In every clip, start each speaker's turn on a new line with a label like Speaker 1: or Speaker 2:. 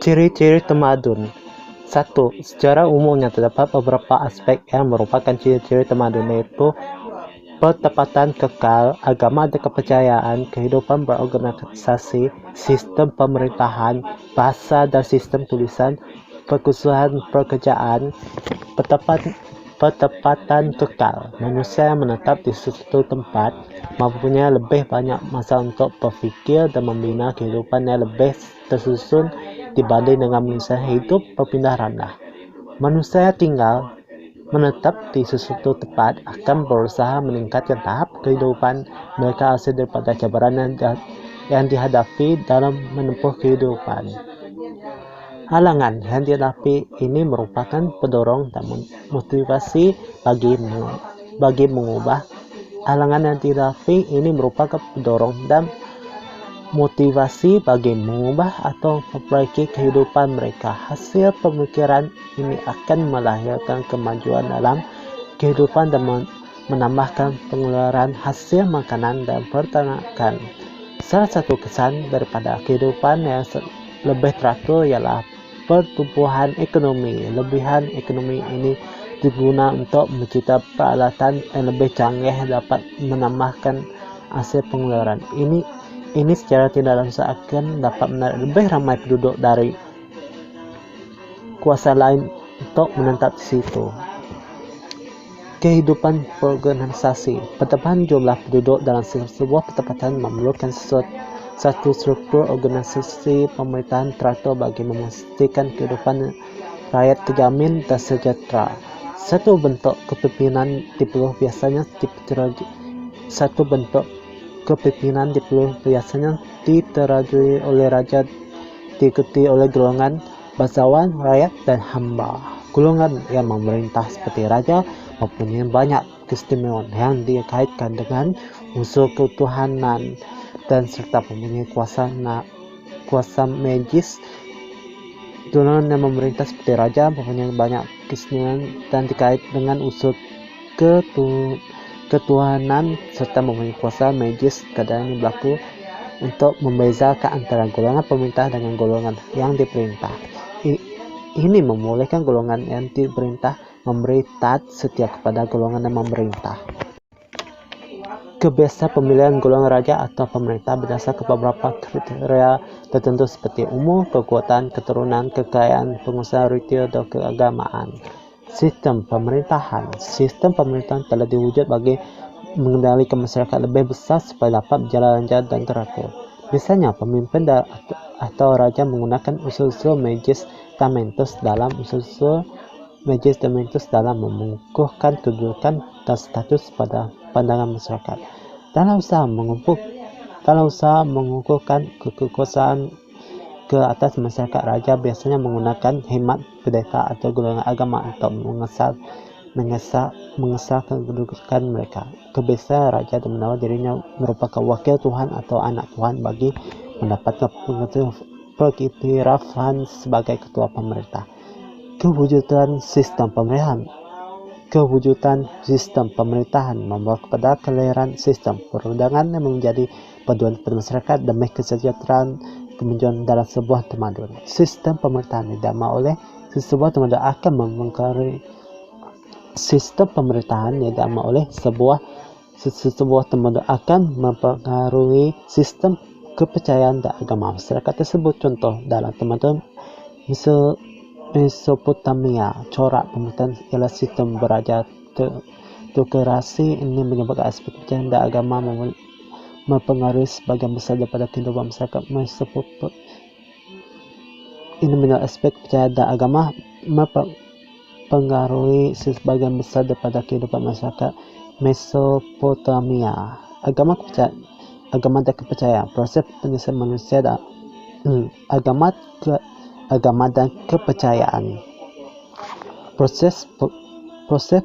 Speaker 1: Ciri-ciri tamadun. 1. Secara umumnya terdapat beberapa aspek yang merupakan ciri-ciri tamadun, yaitu pertapatan kekal, agama dan kepercayaan, kehidupan berorganisasi, sistem pemerintahan, bahasa dan sistem tulisan, perkhususan pekerjaan. Pertapatan kekal. Manusia yang menetap di suatu tempat mempunyai lebih banyak masa untuk berfikir dan membina kehidupan yang lebih tersusun dibanding dengan manusia hidup berpindah randah. Manusia yang tinggal menetap di sesuatu tempat akan berusaha meningkatkan tahap kehidupan mereka hasil daripada cabaran yang dihadapi dalam menempuh kehidupan. Halangan yang dihadapi ini merupakan pendorong dan motivasi bagi mengubah. Halangan yang dihadapi ini merupakan pendorong dan motivasi bagi mengubah atau memperbaiki kehidupan mereka. Hasil pemikiran ini akan melahirkan kemajuan dalam kehidupan dan menambahkan pengeluaran hasil makanan dan peternakan. Salah satu kesan daripada kehidupan yang lebih teratur ialah pertumbuhan ekonomi. Lebihan ekonomi ini digunakan untuk mencipta peralatan yang lebih canggih dapat menambahkan hasil pengeluaran. Ini secara tidak langsung akan dapat menarik lebih ramai penduduk dari kuasa lain untuk menetap di situ. Kehidupan berorganisasi. Pertambahan jumlah penduduk dalam sebuah pertempatan memerlukan satu struktur organisasi pemerintahan teratur bagi memastikan kehidupan rakyat terjamin dan sejahtera. Satu bentuk kepemimpinan biasanya diterajui oleh raja, diikuti oleh golongan bangsawan, rakyat, dan hamba. Golongan yang memerintah seperti raja mempunyai banyak keistimewaan yang dikaitkan dengan unsur ketuhanan dan serta mempunyai kuasa magis. Golongan yang memerintah seperti raja mempunyai banyak keistimewaan dan dikait dengan unsur ketuhanan serta mempunyai kuasa magis. Keadaan ini berlaku untuk membezakan antara golongan pemerintah dengan golongan yang diperintah. Ini membolehkan golongan yang diperintah memberi taat setia kepada golongan yang memerintah. Kebiasaan pemilihan golongan raja atau pemerintah berdasarkan beberapa kriteria tertentu seperti umur, kekuatan, keturunan, kekayaan, pengusaha retail, dan keagamaan. Sistem pemerintahan. Sistem pemerintahan telah diwujud bagi mengendalikan masyarakat lebih besar supaya dapat berjalan lancar dan teratur. Misalnya, pemimpin atau raja menggunakan unsur-unsur magis testamentus dalam mengukuhkan kedudukan dan status pada pandangan masyarakat. Dalam usaha mengukuhkan kekuasaan ke atas masyarakat, raja biasanya menggunakan hemat pendeta atau golongan agama untuk mengesahkan kedudukan mereka. Kebiasaan raja menaruh dirinya merupakan wakil Tuhan atau anak Tuhan bagi mendapatkan pengiktirafan sebagai ketua pemerintah. Kewujudan sistem pemerintahan membawa kepada kelahiran sistem perundangan yang menjadi panduan pada masyarakat demi kesejahteraan kemajuan dalam sebuah tamadun. Sistem pemerintahan didama oleh sebuah tamadun akan mempengaruhi sistem pemerintahan yang didama oleh sebuah tamadun akan mempengaruhi sistem kepercayaan dan agama masyarakat tersebut. Contoh dalam tamadun Mesopotamia, corak pemerintahan ialah sistem beraja teokrasi. Ini menyebabkan aspek kepercayaan dan agama mempengaruhi sebagian besar daripada kehidupan masyarakat Mesopotamia. Ini menyebabkan aspek kepercayaan dan agama mempengaruhi sebagian besar daripada kehidupan masyarakat Mesopotamia. Agama dan kepercayaan. Proses penyelesaian manusia dan agama dan kepercayaan. Proses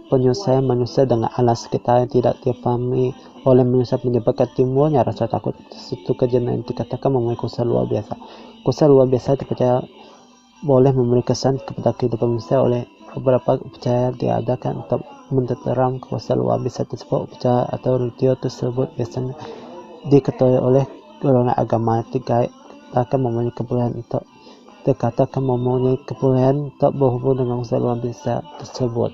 Speaker 1: penyelesaian manusia dengan alam sekitar yang tidak difahami oleh manusia menyebabkan timbulnya rasa takut. Suatu kejadian yang dikatakan mempunyai kuasa luar biasa. Kuasa luar biasa dipercaya boleh memberi kesan kepada kehidupan manusia. Oleh beberapa kepercayaan diadakan untuk menterang kuasa luar biasa tersebut. Percaya atau ritual tersebut biasanya diketahui oleh golongan agama akan mempunyai kebolehan untuk dikatakan mempunyai kebolehan tak berhubung dengan usaha luar biasa tersebut.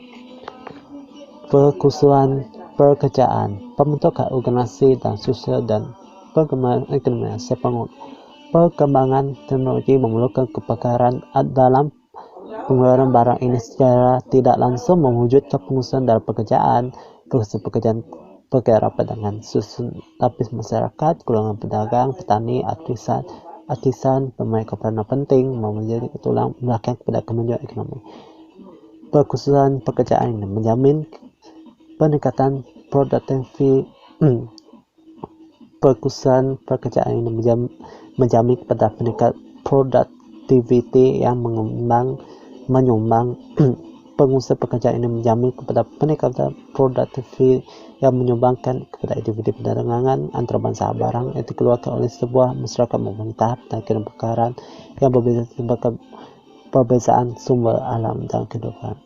Speaker 1: Perkusuhan pekerjaan, pembentukan organisasi dan sosial dan perkembangan ekonomi. Perkembangan teknologi memerlukan kepakaran dalam pengeluaran barang ini secara tidak langsung mewujudkan pengusahaan dalam pekerjaan rapat dengan susun lapis masyarakat, golongan pedagang, petani, artisan, pemain peranan penting menjadi tulang belakang kepada kemajuan ekonomi. Perkhususan pekerjaan ini menjamin peningkatan produktivitas. Perkhususan pekerjaan ini menjamin kepada peningkatan produktiviti yang menyumbang pengusaha pekerjaan ini menjamin kepada peningkatan produktivitas yang menyumbangkan kepada individu perdagangan antara bangsa barang yang dikeluarkan oleh sebuah masyarakat pemerintah dan kebakaran yang berbeda disebabkan perbezaan sumber alam dan kehidupan.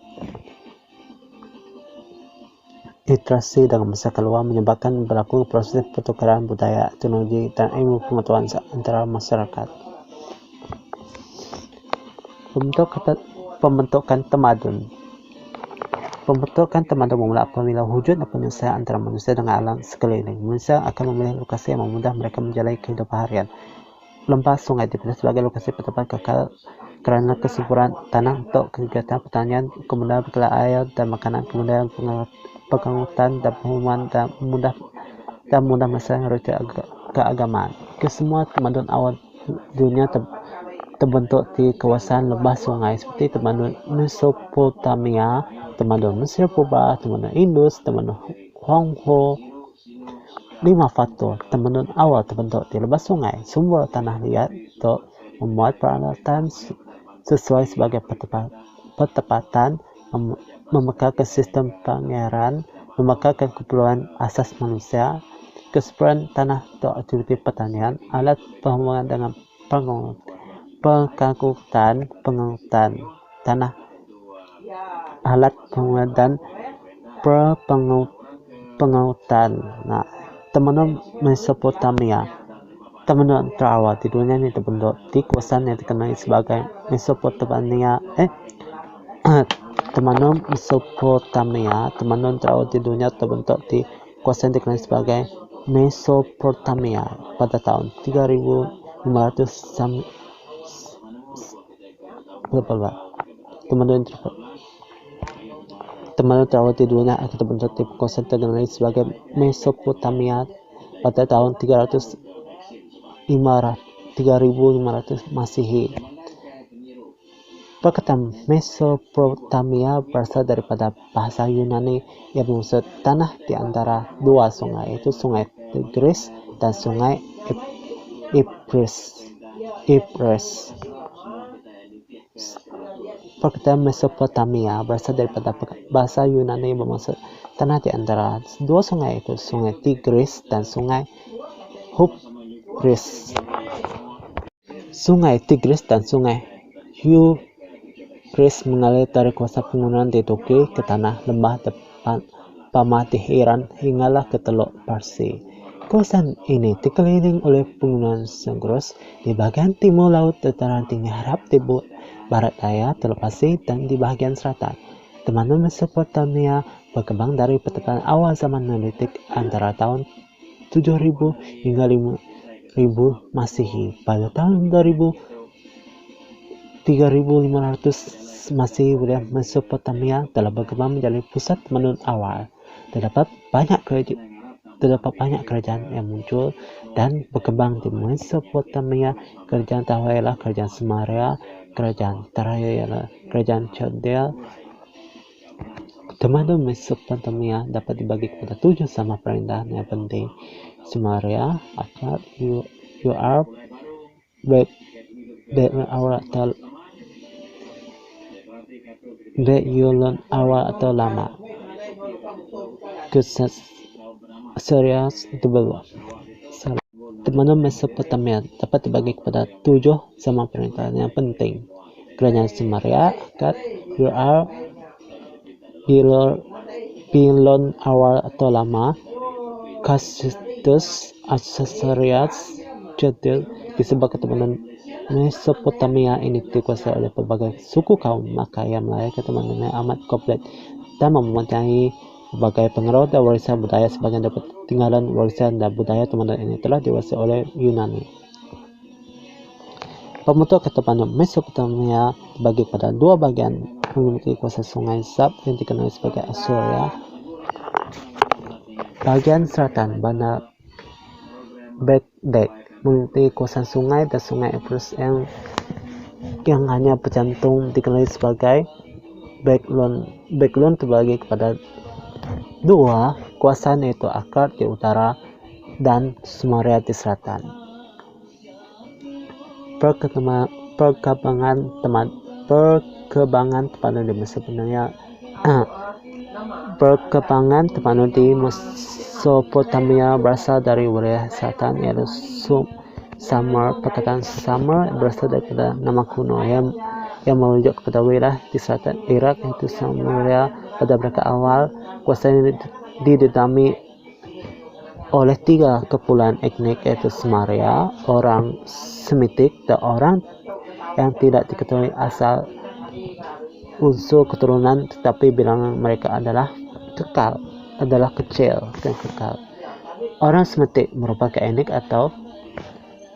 Speaker 1: Interaksi dengan masyarakat luar menyebabkan berlaku proses pertukaran budaya, teknologi, dan ilmu pengetahuan antara masyarakat. Pembentukan tamadun. Pembentukan tamadun bermula apabila wujud penyelesaian antara manusia dengan alam sekeliling. Manusia akan memilih lokasi yang memudah mereka menjalani kehidupan harian. Lembah sungai dipilih sebagai lokasi tempat kekal karena kesuburan tanah untuk kegiatan pertanian, kemudahan berkelak air dan makanan, kemudahan pengangkutan dan pengumuman dan mudah masalah keagamaan. Kesemua tamadun awal dunia terbentuk di kawasan lembah sungai seperti tamadun Mesopotamia, tamadun Mesir Purba, tamadun Indus, tamadun Hongho. 5 faktor tamadun awal terbentuk di lembah sungai. Sumber tanah liat untuk membuat peralatan sesuai sebagai pertepatan, memekarkan sistem pangeran, memekarkan keperluan asas manusia, kesuburan tanah untuk aktiviti pertanian, alat penghubungan dengan pengangkutan tanah, alat penghubungan dan pengangkutan. Tamadun Mesopotamia. Tamadun terawal di dunia ini terbentuk di kawasan yang dikenal sebagai Mesopotamia. Tamadun Mesopotamia. Tamadun terawal di dunia terbentuk di kawasan yang dikenal sebagai Mesopotamia pada tahun 3500 Tamadun terawal di dunia akan terbentuk di kawasan terkenal sebagai Mesopotamia pada tahun 3500 Masehi. Perkataan Mesopotamia berasal daripada bahasa Yunani yang bermaksud tanah di antara dua sungai, yaitu Sungai Tigris dan Sungai Euphrates. Perkataan Mesopotamia berasal daripada bahasa Yunani yang bermaksud tanah di antara dua sungai, yaitu Sungai Tigris dan Sungai Euphrates. Sungai Tigris dan Sungai Euphrates mengalir dari kawasan pegunungan di Turki ke tanah lembah depan Pamah di Iran hinggalah ke Teluk Parsi. Kawasan ini dikelilingi oleh pegunungan Zagros di bagian timur laut, dataran tinggi Arab di barat daya Teluk Parsi, dan di bagian selatan. Tamadun Mesopotamia berkembang dari pertempatan awal zaman Neolitik antara tahun 7000 hingga 5000 Masehi. Pada tahun 3500 Masehi, wilayah Mesopotamia telah berkembang menjadi pusat tamadun awal. Terdapat banyak kerajaan yang muncul dan berkembang di Mesopotamia. Kerajaan Tawa ialah Kerajaan Sumeria, Kerajaan Taraya ialah Kerajaan Chaldea. Tamadun Mesopotamia dapat dibagi kepada 7 sama perintahan yang penting. Sumeria, Akkad, Urartu, Babylon awal atau lama, Assyrians di bawah. Tamadun Mesopotamia dapat dibagi kepada 7 zaman perintahan yang penting. Kerajaan Sumeria, Akkad, Urartu, Babylon awal atau lama, Assyrians, Jadil disebabkan tamadun Mesopotamia ini dikuasai oleh berbagai suku kaum, maka ia melahirkan teman-teman amat kompleks dan mempunyai berbagai pengaruh dan warisan budaya. Sebagian dapat tinggalan warisan dan budaya teman-teman ini telah diwariskan oleh Yunani. Pembentuk kata Panu Mesopotamia dibagi pada dua bagian, memiliki kuasa sungai Zab yang dikenal sebagai Asuria. Bagian selatan, Banda Baghdad, memiliki kuasa sungai dan sungai Euphrates yang hanya bercantum dikenal sebagai Baglon. Baglon terbagi kepada dua kuasaan, yaitu Akkad di utara dan Sumeria di selatan. Perkembangan Tepanun di Mesopotamia. Perkembangan Tepanun di Mesopotamia berasal dari wilayah selatan, yaitu Sumer. Perkataan Sumer berasal daripada nama kuno yang merujuk kepada wilayah di selatan Irak, yaitu Sumeria. Pada mereka awal, kuasa ini didedami oleh tiga kepulauan etnik, yaitu Sumeria, orang Semitik, dan orang yang tidak diketahui asal unsur keturunan, tetapi bilangan mereka adalah kecil dan kekal. Orang Semitik merupakan etnik atau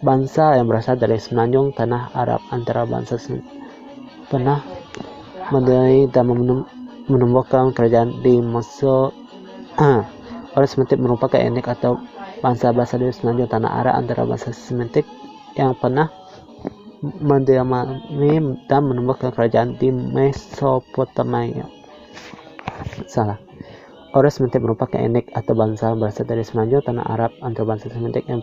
Speaker 1: bangsa yang berasal dari semenanjung tanah Arab. Antara bangsa pernah mendirikan dan menumbuhkan kerajaan di Mesir. Orang Semitik merupakan etnik atau bangsa berasal dari semenanjung tanah Arab. Antara bangsa Semitik yang pernah mendiami dan menumbuhkan kerajaan di Mesopotamia. Orang Semitik merupakan etnik atau bangsa berasal dari semenanjung tanah Arab. Antara bangsa Semitik yang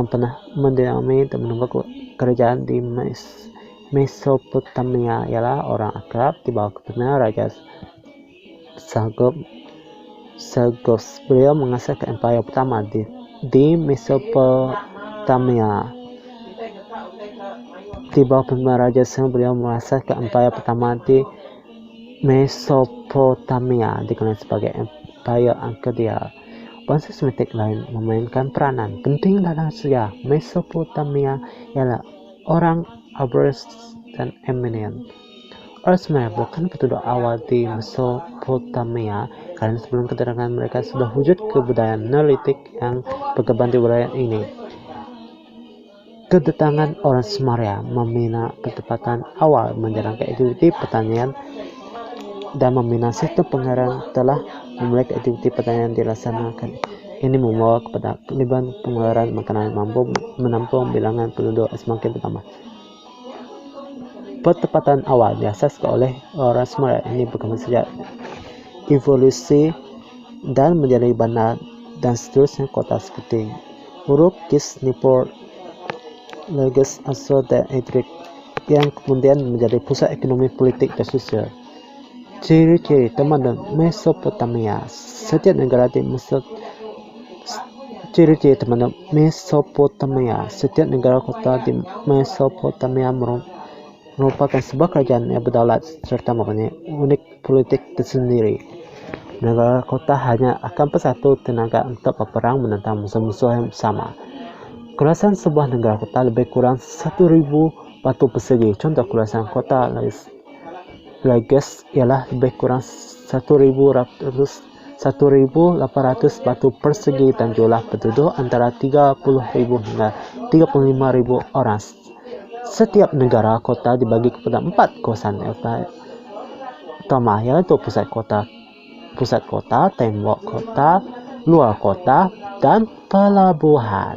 Speaker 1: pernah mendiami dan menumbuhkan kerajaan di Mesopotamia ialah orang Akkad di bawah kepemimpinan Raja Sargos. Beliau mengasaskan empire pertama di Mesopotamia. Di bawah kepemimpinan Raja Sargos, beliau mengasaskan empire pertama di Mesopotamia, dikenal sebagai Empire Akkadian. Bangsa Semitik lain memainkan peranan penting dalam sejarah Mesopotamia ialah orang Arabs dan Armenian. Orang Sumer bukan penduduk awal di Mesopotamia, karena sebelum kedatangan mereka sudah wujud kebudayaan Neolitik yang berkembang di wilayah ini. Kedatangan orang Sumeria membina pertempatan awal, menjalankan aktiviti pertanian dan membina sistem pengairan. Telah memiliki aktiviti pertanian dilaksanakan. Ini membawa kepada kelebihan pengairan makanan mampu menampung bilangan penduduk semakin bertambah. Pertempatan awal diasaskan oleh orang Sumeria ini berkembang sejak evolusi dan menjadi bandar dan seterusnya kota seperti Uruk, Kis, Nippur, Lagos, Assur, dan Idris, yang kemudian menjadi pusat ekonomi, politik, dan sosial. Ciri-ciri teman Mesopotamia. Setiap negara di Ciri-ciri teman Mesopotamia. Setiap negara kota di Mesopotamia merupakan sebuah kerajaan yang berdaulat serta mempunyai unik politik tersendiri. Negara kota hanya akan bersatu tenaga untuk berperang menentang musuh-musuh yang sama. Keluasan sebuah negara kota lebih kurang 1.000 batu persegi. Contoh keluasan kota Lagos ialah lebih kurang 1.800 batu persegi dan jumlah penduduk antara 30.000 hingga 35.000 orang. Setiap negara kota dibagi kepada 4 kawasan utama, yaitu pusat kota, tembok kota, luar kota, dan pelabuhan.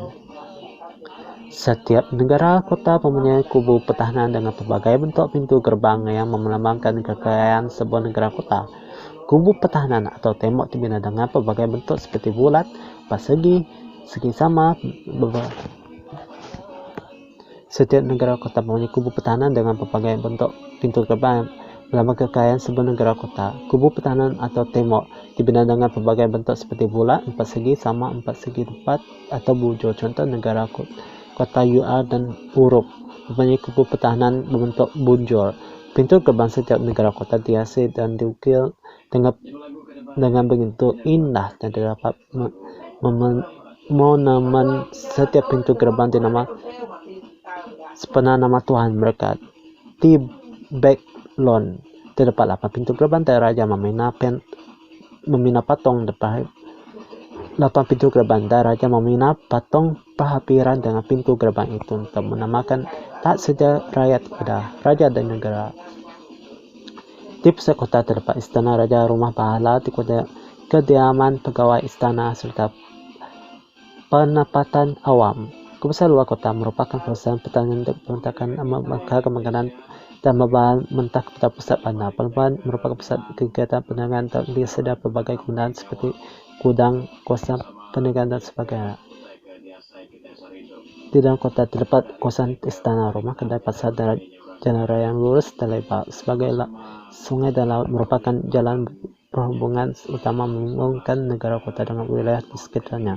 Speaker 1: Setiap negara kota mempunyai kubu pertahanan dengan berbagai bentuk pintu gerbang yang melambangkan kekayaan sebuah negara kota. Kubu pertahanan atau tembok dibina dengan berbagai bentuk seperti bulat, persegi, segi sama. Setiap negara kota mempunyai kubu pertahanan dengan berbagai bentuk pintu gerbang melambangkan kekayaan sebuah negara kota. Kubu pertahanan atau tembok dibina dengan berbagai bentuk seperti bulat, empat segi sama, empat segi tepat, atau bujur. Contoh negara kota UR dan Uruk mempunyai kubu pertahanan berbentuk bujur. Pintu gerbang setiap negara kota dihiasi dan diukir dengan bentuk indah dan terdapat monumen. Setiap pintu gerbang sepenuh nama Tuhan berkati Backbone. Terdapat 8 pintu gerbang dan raja memina patung depan 8 pintu gerbang dan raja memina patung perhapiran dengan pintu gerbang itu untuk menamakan tak saja rakyat kepada raja dan negara. Di pusat kota terdapat istana raja, rumah pahala, kediaman pegawai istana, serta penempatan awam. Kawasan luar kota merupakan kawasan pertanian untuk pembentukan kemakanan dan membahan mentah kepada pusat bandar. Pelabuhan merupakan pusat kegiatan perdagangan dan disediakan pelbagai kemudahan seperti gudang, kawasan perniagaan dan sebagainya. Di dalam kota terdapat kawasan istana, rumah, kedai, pasar, dan jalan raya yang lurus dan lebar. Sebagai sungai dan laut merupakan jalan perhubungan utama menghubungkan negara kota dengan wilayah di sekitarnya.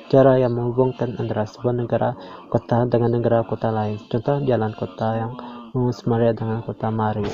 Speaker 1: Jarak yang menghubungkan antara sebuah negara kota dengan negara kota lain. Contoh jalan kota yang menghubung Semaria dengan kota Mari.